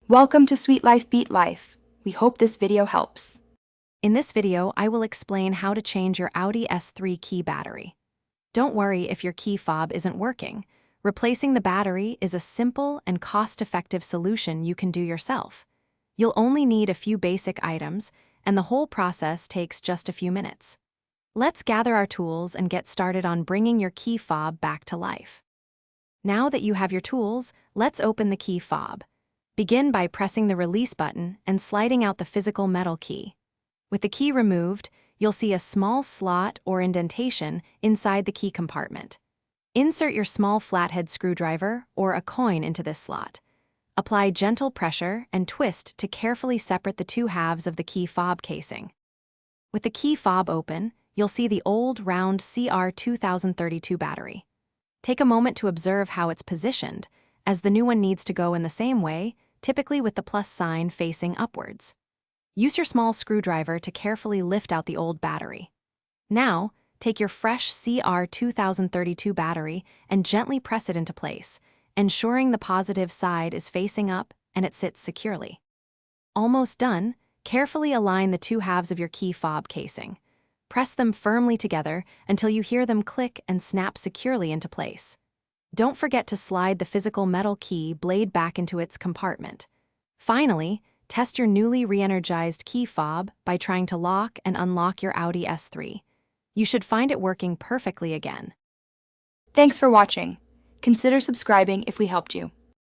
Welcome to Sweet Life Beat Life. We hope this video helps. In this video, I will explain how to change your Audi S3 key battery. Don't worry if your key fob isn't working. Replacing the battery is a simple and cost-effective solution you can do yourself. You'll only need a few basic items, and the whole process takes just a few minutes. Let's gather our tools and get started on bringing your key fob back to life. Now that you have your tools, let's open the key fob. Begin by pressing the release button and sliding out the physical metal key. With the key removed, you'll see a small slot or indentation inside the key compartment. Insert your small flathead screwdriver or a coin into this slot. Apply gentle pressure and twist to carefully separate the two halves of the key fob casing. With the key fob open, you'll see the old round CR2032 battery. Take a moment to observe how it's positioned, as the new one needs to go in the same way, typically with the plus sign facing upwards. Use your small screwdriver to carefully lift out the old battery. Now, take your fresh CR2032 battery and gently press it into place, ensuring the positive side is facing up and it sits securely. Almost done, carefully align the two halves of your key fob casing. Press them firmly together until you hear them click and snap securely into place. Don't forget to slide the physical metal key blade back into its compartment. Finally, test your newly re-energized key fob by trying to lock and unlock your Audi S3. You should find it working perfectly again. Thanks for watching. Consider subscribing if we helped you.